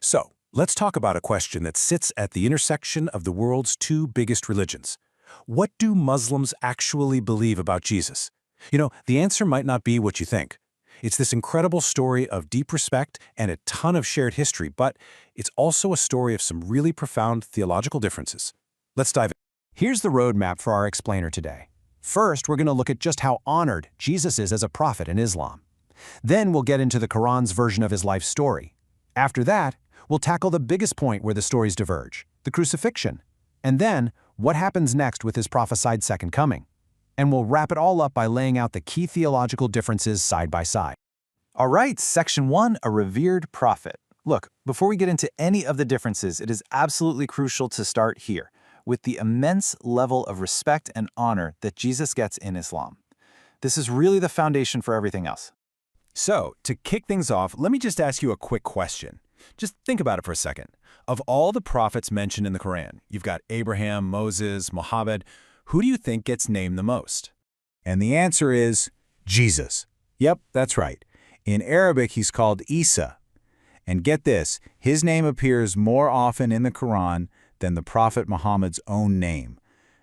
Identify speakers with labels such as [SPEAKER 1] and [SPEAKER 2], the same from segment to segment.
[SPEAKER 1] So, let's talk about a question that sits at the intersection of the world's two biggest religions. What do Muslims actually believe about Jesus? The answer might not be what you think. It's this incredible story of deep respect and a ton of shared history, but it's also a story of some really profound theological differences. Let's dive in.
[SPEAKER 2] Here's the roadmap for our explainer today. First, we're going to look at just how honored Jesus is as a prophet in Islam. Then we'll get into the Quran's version of his life story. After that, we'll tackle the biggest point where the stories diverge, the crucifixion. And then, what happens next with his prophesied second coming? And we'll wrap it all up by laying out the key theological differences side by side.
[SPEAKER 3] All right, Section 1, a revered prophet. Look, before we get into any of the differences, it is absolutely crucial to start here, with the immense level of respect and honor that Jesus gets in Islam. This is really the foundation for everything else.
[SPEAKER 2] So, to kick things off, let me just ask you a quick question. Just think about it for a second. Of all the prophets mentioned in the Quran, you've got Abraham, Moses, Muhammad. Who do you think gets named the most?
[SPEAKER 4] And the answer is Jesus. Yep, that's right. In Arabic, he's called Isa. And get this, his name appears more often in the Quran than the Prophet Muhammad's own name.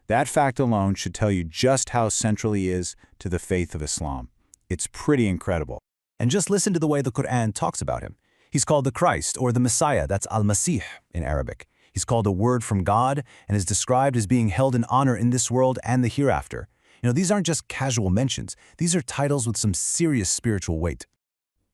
[SPEAKER 4] That fact alone should tell you just how central he is to the faith of Islam. It's pretty incredible.
[SPEAKER 2] And just listen to the way the Quran talks about him. He's called the Christ, or the Messiah, that's al-Masih in Arabic. He's called a word from God and is described as being held in honor in this world and the hereafter. These aren't just casual mentions. These are titles with some serious spiritual weight.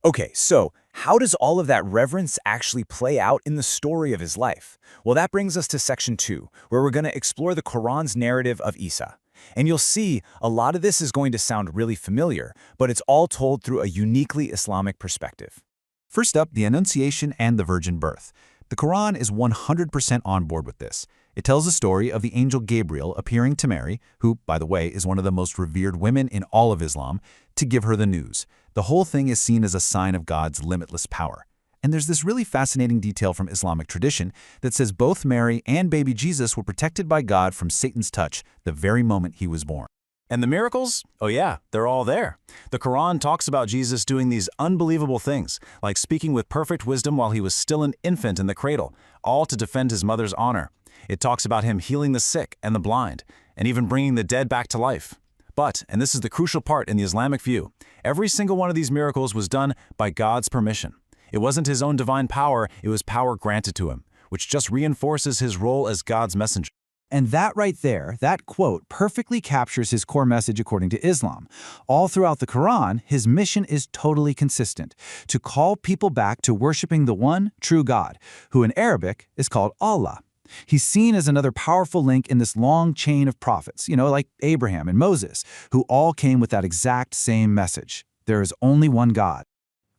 [SPEAKER 3] Okay, so how does all of that reverence actually play out in the story of his life? Well, that brings us to Section 2, where we're going to explore the Quran's narrative of Isa. And you'll see a lot of this is going to sound really familiar, but it's all told through a uniquely Islamic perspective.
[SPEAKER 2] First up, the Annunciation and the virgin birth. The Quran is 100% on board with this. It tells the story of the angel Gabriel appearing to Mary, who, by the way, is one of the most revered women in all of Islam, to give her the news. The whole thing is seen as a sign of God's limitless power. And there's this really fascinating detail from Islamic tradition that says both Mary and baby Jesus were protected by God from Satan's touch the very moment he was born.
[SPEAKER 3] And the miracles? Oh yeah, they're all there. The Quran talks about Jesus doing these unbelievable things, like speaking with perfect wisdom while he was still an infant in the cradle, all to defend his mother's honor. It talks about him healing the sick and the blind, and even bringing the dead back to life. But, and this is the crucial part in the Islamic view, every single one of these miracles was done by God's permission. It wasn't his own divine power, it was power granted to him, which just reinforces his role as God's messenger.
[SPEAKER 2] And that right there, that quote, perfectly captures his core message according to Islam. All throughout the Quran, his mission is totally consistent, to call people back to worshiping the one true God, who in Arabic is called Allah. He's seen as another powerful link in this long chain of prophets, like Abraham and Moses, who all came with that exact same message. There is only one God.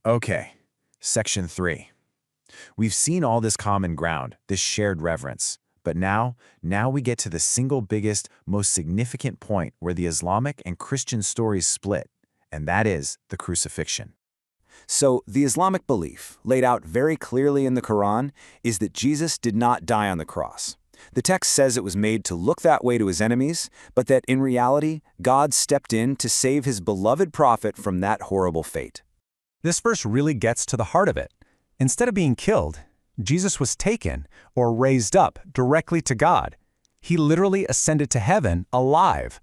[SPEAKER 3] Okay, Section 3. We've seen all this common ground, this shared reverence. But now we get to the single biggest, most significant point where the Islamic and Christian stories split, and that is the crucifixion. So, the Islamic belief, laid out very clearly in the Quran, is that Jesus did not die on the cross. The text says it was made to look that way to his enemies, but that in reality, God stepped in to save his beloved prophet from that horrible fate.
[SPEAKER 2] This verse really gets to the heart of it. Instead of being killed, Jesus was taken, or raised up, directly to God. He literally ascended to heaven alive.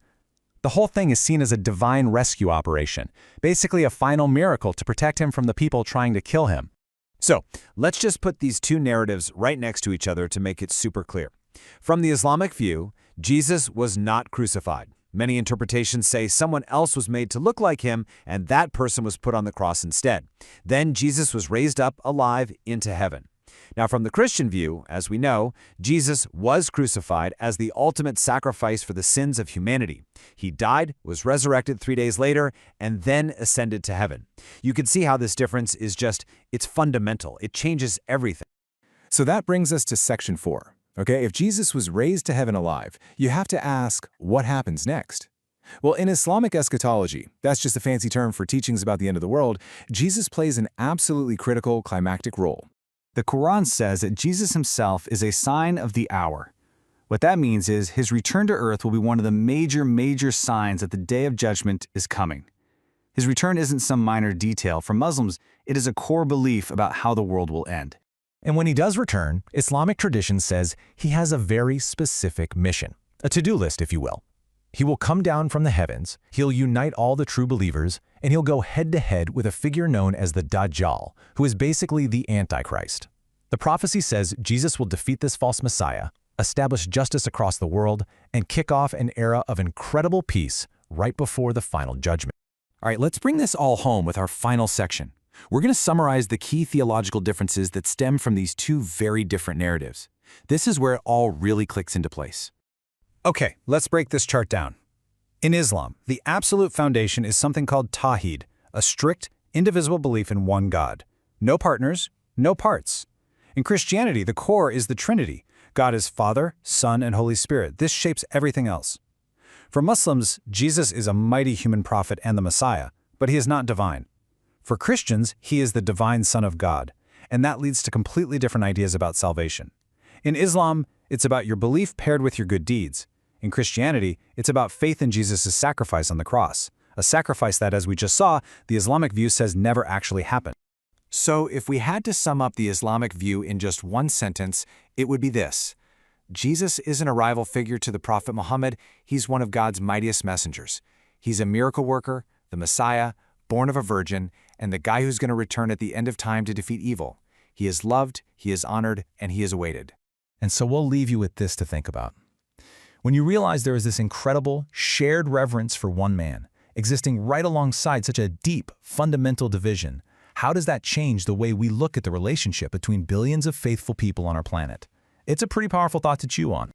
[SPEAKER 2] The whole thing is seen as a divine rescue operation, basically a final miracle to protect him from the people trying to kill him.
[SPEAKER 3] So, let's just put these two narratives right next to each other to make it super clear. From the Islamic view, Jesus was not crucified. Many interpretations say someone else was made to look like him, and that person was put on the cross instead. Then Jesus was raised up alive into heaven. Now, from the Christian view, as we know, Jesus was crucified as the ultimate sacrifice for the sins of humanity. He died, was resurrected 3 days later, and then ascended to heaven. You can see how this difference is it's fundamental. It changes everything.
[SPEAKER 1] So that brings us to Section 4. Okay, if Jesus was raised to heaven alive, you have to ask, what happens next? Well, in Islamic eschatology, that's just a fancy term for teachings about the end of the world, Jesus plays an absolutely critical climactic role.
[SPEAKER 2] The Quran says that Jesus himself is a sign of the hour. What that means is his return to earth will be one of the major signs that the day of judgment is coming. His return isn't some minor detail. For Muslims, it is a core belief about how the world will end.
[SPEAKER 1] And when he does return, Islamic tradition says he has a very specific mission, a to-do list, if you will. He will come down from the heavens, he'll unite all the true believers, and he'll go head-to-head with a figure known as the Dajjal, who is basically the Antichrist. The prophecy says Jesus will defeat this false Messiah, establish justice across the world, and kick off an era of incredible peace right before the final judgment.
[SPEAKER 3] All right, let's bring this all home with our final section. We're going to summarize the key theological differences that stem from these two very different narratives. This is where it all really clicks into place.
[SPEAKER 4] Okay, let's break this chart down. In Islam, the absolute foundation is something called Tawhid, a strict, indivisible belief in one God. No partners, no parts. In Christianity, the core is the Trinity. God is Father, Son, and Holy Spirit. This shapes everything else. For Muslims, Jesus is a mighty human prophet and the Messiah, but he is not divine. For Christians, he is the divine Son of God, and that leads to completely different ideas about salvation. In Islam, it's about your belief paired with your good deeds. In Christianity, it's about faith in Jesus' sacrifice on the cross, a sacrifice that, as we just saw, the Islamic view says never actually happened.
[SPEAKER 3] So if we had to sum up the Islamic view in just one sentence, it would be this. Jesus isn't a rival figure to the Prophet Muhammad, he's one of God's mightiest messengers. He's a miracle worker, the Messiah, born of a virgin, and the guy who's going to return at the end of time to defeat evil. He is loved, he is honored, and he is awaited.
[SPEAKER 1] And so we'll leave you with this to think about. When you realize there is this incredible, shared reverence for one man, existing right alongside such a deep, fundamental division, how does that change the way we look at the relationship between billions of faithful people on our planet? It's a pretty powerful thought to chew on.